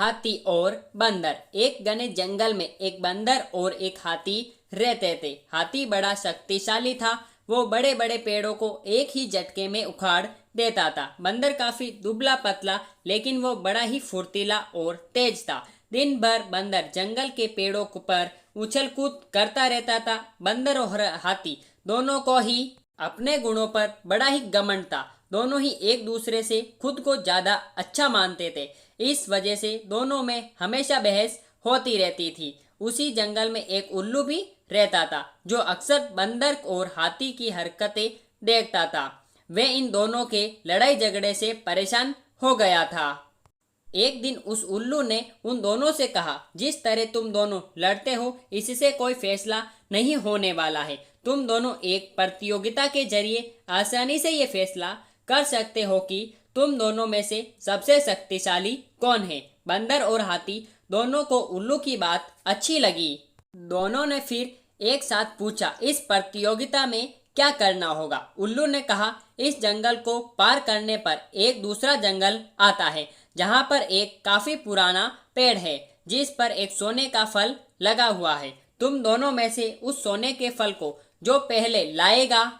हाथी और बंदर। एक घने जंगल में एक बंदर और एक हाथी रहते थे। हाथी बड़ा शक्तिशाली था। वो बड़े बड़े पेड़ों को एक ही झटके में उखाड़ देता था। बंदर काफी दुबला पतला, लेकिन वो बड़ा ही फुर्तीला और तेज था। दिन भर बंदर जंगल के पेड़ों पर उछल कूद करता रहता था। बंदर और हाथी दोनों को ही अपने गुणों पर बड़ा ही घमंड था। दोनों ही एक दूसरे से खुद को ज्यादा अच्छा मानते थे। इस वजह से दोनों में हमेशा बहस होती रहती थी। उसी जंगल में एक उल्लू भी रहता था, जो अक्सर बंदर और हाथी की हरकतें देखता था। वे इन दोनों के लड़ाई झगड़े से परेशान हो गया था। एक दिन उस उल्लू ने उन दोनों से कहा, जिस तरह तुम दोनों लड़ते हो, इससे कोई फैसला नहीं होने वाला है। तुम दोनों एक प्रतियोगिता के जरिए आसानी से ये फैसला कर सकते हो कि तुम दोनों में से सबसे शक्तिशाली कौन है। बंदर और हाथी दोनों को उल्लू की बात अच्छी लगी। दोनों ने फिर एक साथ पूछा, इस प्रतियोगिता में क्या करना होगा। उल्लू ने कहा, इस जंगल को पार करने पर एक दूसरा जंगल आता है, जहाँ पर एक काफी पुराना पेड़ है, जिस पर एक सोने का फल लगा हुआ है। तुम दोनों में से उस सोने के फल को जो पहले लाएगा,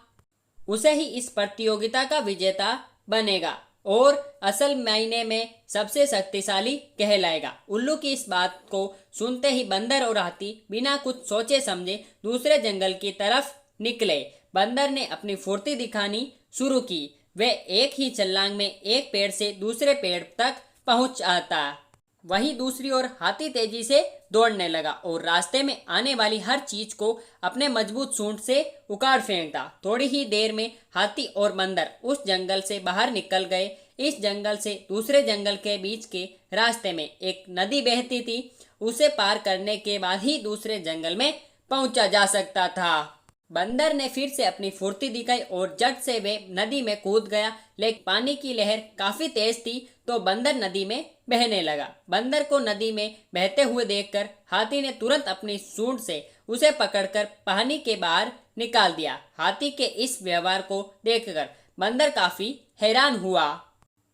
उसे ही इस प्रतियोगिता का विजेता बनेगा और असल मायने में सबसे शक्तिशाली कहलाएगा। उल्लू की इस बात को सुनते ही बंदर और हाथी बिना कुछ सोचे समझे दूसरे जंगल की तरफ निकले। बंदर ने अपनी फुर्ती दिखानी शुरू की। वे एक ही छलांग में एक पेड़ से दूसरे पेड़ तक पहुंच आता। वहीं दूसरी ओर हाथी तेजी से दौड़ने लगा और रास्ते में आने वाली हर चीज को अपने मजबूत सूंड से उखाड़ फेंकता। थोड़ी ही देर में हाथी और बंदर उस जंगल से बाहर निकल गए। इस जंगल से दूसरे जंगल के बीच के रास्ते में एक नदी बहती थी। उसे पार करने के बाद ही दूसरे जंगल में पहुंचा जा सकता था। बंदर ने फिर से अपनी फुर्ती दिखाई और झट से वे नदी में कूद गया, लेकिन पानी की लहर काफी तेज थी, तो बंदर नदी में बहने लगा। बंदर को नदी में बहते हुए देखकर हाथी ने तुरंत अपनी सूंड से उसे पकड़कर पानी के बाहर निकाल दिया। हाथी के इस व्यवहार को देखकर बंदर काफी हैरान हुआ।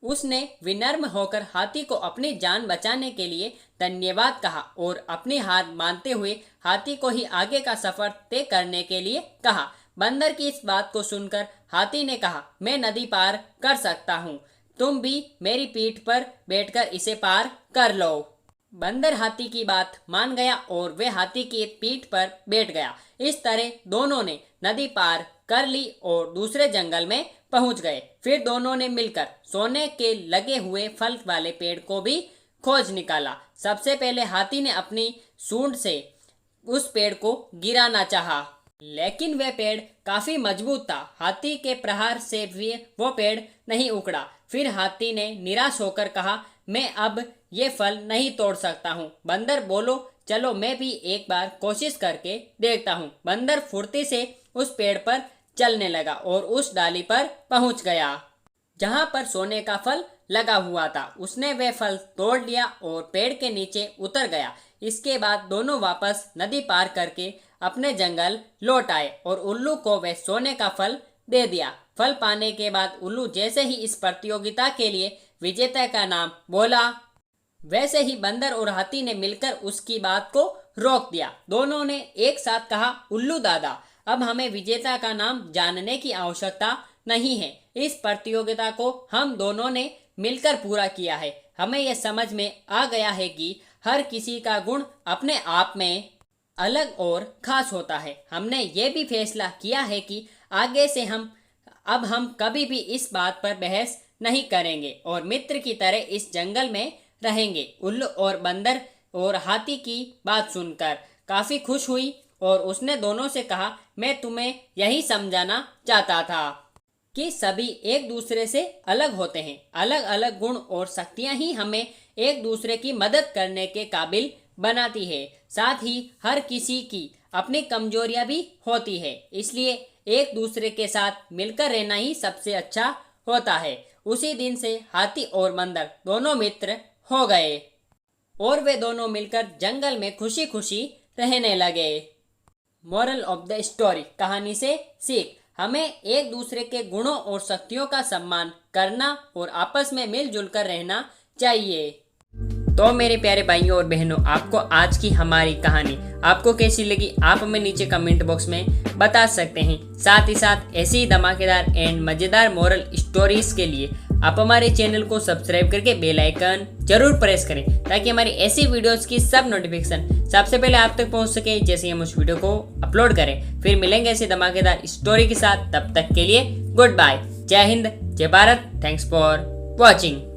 उसने विनम्र होकर हाथी को अपनी जान बचाने के लिए धन्यवाद कहा और अपनी हार मानते हुए हाथी को ही आगे का सफर तय करने के लिए कहा। बंदर की इस बात को सुनकर हाथी ने कहा, मैं नदी पार कर सकता हूँ, तुम भी मेरी पीठ पर बैठकर इसे पार कर लो। बंदर हाथी की बात मान गया और वे हाथी की पीठ पर बैठ गया। इस तरह दोनों ने नदी पार कर ली और दूसरे जंगल में पहुंच गए। फिर दोनों ने मिलकर सोने के लगे हुए फल वाले पेड़ को भी खोज निकाला। सबसे पहले हाथी ने अपनी सूंड से उस पेड़ को गिराना चाहा, लेकिन वह पेड़ काफी मजबूत था। हाथी के प्रहार से भी वो पेड़ नहीं उखड़ा। फिर हाथी ने निराश होकर कहा, मैं अब ये फल नहीं तोड़ सकता हूँ। बंदर बोलो, चलो मैं भी एक बार कोशिश करके देखता हूँ। बंदर फुर्ती से उस पेड़ पर चलने लगा और उस डाली पर पहुंच गया, जहां पर सोने का फल लगा हुआ था। उसने वह फल तोड़ लिया और पेड़ के नीचे उतर गया। इसके बाद दोनों वापस नदी पार करके अपने जंगल लौट आए और उल्लू को वह सोने का फल दे दिया। फल पाने के बाद उल्लू जैसे ही इस प्रतियोगिता के लिए विजेता का नाम बोला, वैसे ही बंदर और हाथी ने मिलकर उसकी बात को रोक दिया। दोनों ने एक साथ कहा, उल्लू दादा, अब हमें विजेता का नाम जानने की आवश्यकता नहीं है। इस प्रतियोगिता को हम दोनों ने मिलकर पूरा किया है। हमें यह समझ में आ गया है कि हर किसी का गुण अपने आप में अलग और खास होता है। हमने ये भी फैसला किया है कि आगे से हम कभी भी इस बात पर बहस नहीं करेंगे और मित्र की तरह इस जंगल में रहेंगे। उल्लू और बंदर और हाथी की बात सुनकर काफी खुश हुई और उसने दोनों से कहा, मैं तुम्हें यही समझाना चाहता था कि सभी एक दूसरे से अलग होते हैं। अलग अलग गुण और शक्तियां ही हमें एक दूसरे की मदद करने के काबिल बनाती है। साथ ही हर किसी की अपनी कमजोरियां भी होती है, इसलिए एक दूसरे के साथ मिलकर रहना ही सबसे अच्छा होता है। उसी दिन से हाथी और बंदर दोनों मित्र हो गए और वे दोनों मिलकर जंगल में खुशी खुशी रहने लगे। मोरल ऑफ द स्टोरी, कहानी से सीख, हमें एक दूसरे के गुणों और शक्तियों का सम्मान करना और आपस में मिलजुल कर रहना चाहिए। तो मेरे प्यारे भाइयों और बहनों, आपको आज की हमारी कहानी आपको कैसी लगी आप हमें नीचे कमेंट बॉक्स में बता सकते हैं। साथ ही साथ ऐसी ही धमाकेदार एंड मजेदार मोरल स्टोरीज के लिए आप हमारे चैनल को सब्सक्राइब करके बेल आइकन जरूर प्रेस करें, ताकि हमारी ऐसी वीडियोस की सब नोटिफिकेशन सबसे पहले आप तक पहुंच सके जैसे हम उस वीडियो को अपलोड करें। फिर मिलेंगे ऐसी धमाकेदार स्टोरी के साथ, तब तक के लिए गुड बाय। जय हिंद, जय भारत। Thanks for watching.